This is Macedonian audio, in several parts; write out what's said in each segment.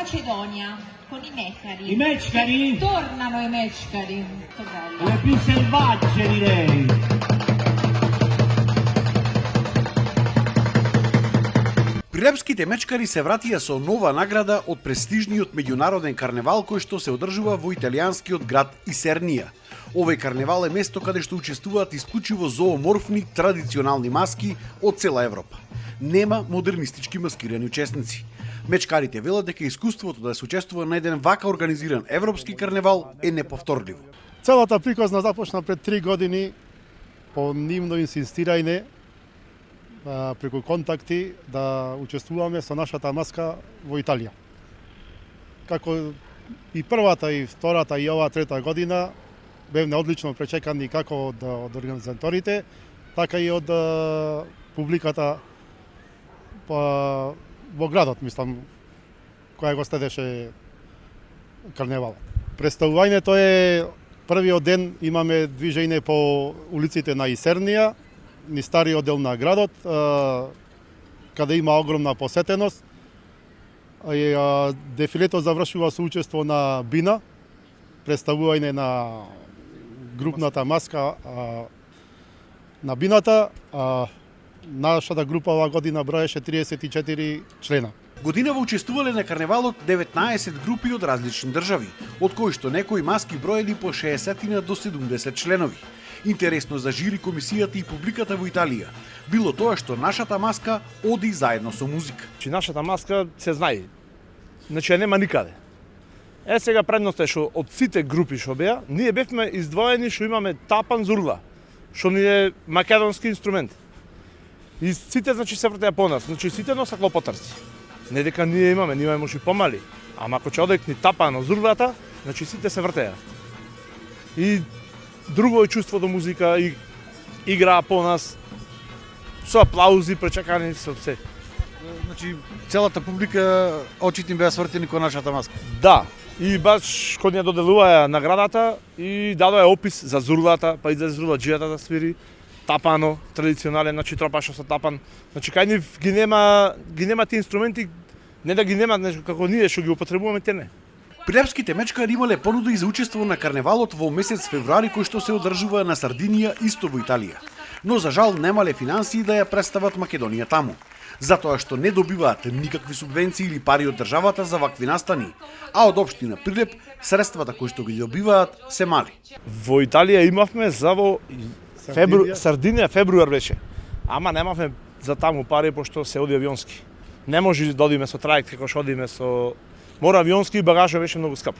Macedonia con i Mecari. I Mecari? Tornano i Mecari. Che bello. Le più selvagge, direi. Прилепските мечкари се вратија со нова награда од престижниот меѓународен карневал кој што се одржува во италијанскиот град Исернија. Овој карневал е место каде што учествуваат исклучиво зооморфни традиционални маски од цела Европа. Нема модернистички маскирани учесници. Мечкарите велат дека искуството да се учествува на еден вака организиран европски карневал е неповторливо. Целата приказна започна пред 3 години по нивно инсистирање преку контакти да учествуваме со нашата маска во Италија. Како и првата, и втората, и оваа трета година бевме одлично пречекани како од организаторите, така и од публиката во градот, мислам, која го следеше карневалот. Представувањето е првиот ден, имаме движење по улиците на Исернија, ни стариот дел на градот, каде има огромна посетеност. Дефилето завршува со учество на Бина, представување на групната маска на Бината. Нашата група оваа година броеше 34 члена. Годинава учествувале на карневалот 19 групи од различни држави, од кои што некои маски броели по 60 до 70 членови. Интересно за жири, комисијата и публиката во Италија било тоа што нашата маска оди заедно со музика. Нашата маска се знае. Значи нема никаде. Сега предноста е што од сите групи што беа, ние бевме издвоени што имаме тапан зурла, што ни е македонски инструмент. И сите значи се вртеа по нас, значи сите носат лопотарци. Не дека ние имаме може и помали, ама ако ќе одекни тапано зурлата, значи сите се вртеа. И друго е чувство до музика, и играа по нас, со аплаузи, пречекани, со се. Значи, целата публика очите им беа свртени кон нашата маска. Да, и баш кога ја доделуваа наградата и дадоа опис за зурлата, па и за зурладџијата да свири, тапано, традиционален, значи тропашо со тапан. Значи кај нив ги нема тие инструменти, не да ги нема, како ние што ги употребуваме, те не. Прилепските мечкари имале понуда и за учество на карневалот во месец февруари кој што се одржува на Сардинија, исто во Италија. Но за жал немале финансии да ја представат Македонија таму, затоа што не добиваат никакви субвенции или пари од државата за вакви настани, а од општина Прилеп средствата кои што ги добиваат се мали. Во Италија имавме за во Сардинија февруар беше, ама немавме за таму пари пошто се оди авионски. Не може да одиме со трајект како што одиме со мора авионски, и багажа беше многу скап.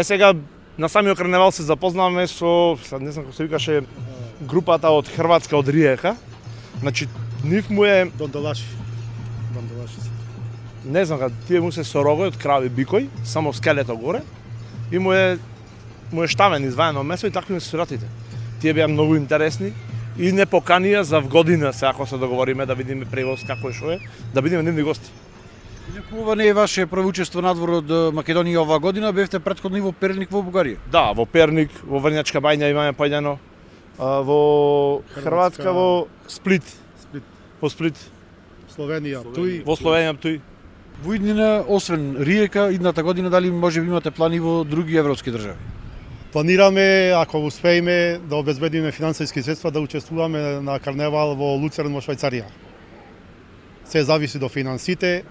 Сега на самиот карневал се запознаваме со, не знам како се викаше, групата од Хрватска, од Риека. Значи нив му е Дондолаши. Не знам, тие му се со рогови од крави бикој, само скелето горе, и му е штавен изваено месо и такви ми се суратите. Тие беа многу интересни и не поканија за вгодина се ако се договориме да видиме превоз како е што е, да бидеме нивни гости. Ова не е ваше прво учество надвор од Македонија оваа година, бевте претходно и во Перник во Бугарија. Да, во Перник, во Врњачка бања имаме појдено, во Хрватска, во Сплит. Во Сплит. Словенија, Туј. Во Словенија, Туј. Во иднина, освен Риека, идната година дали може би имате плани во други европски држави? Планираме, ако успееме, да обезбедиме финансиски средства да учествуваме на карневал во Луцерн во Швајцарија. Се зависи до финансите.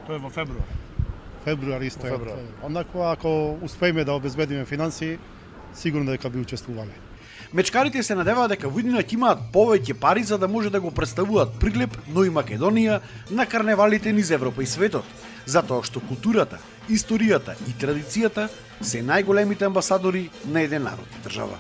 Тоа е во февруар. Февруар исто е. Однако, ако успееме да обезбедиме финансии, сигурно дека би учествувале. Мечкарите се надеваат дека во иднина ќе имаат повеќе пари за да може да го представуваат Прилеп, но и Македонија на карневалите низ Европа и светот, затоа што културата, историјата и традицијата се најголемите амбасадори на еден народ и држава.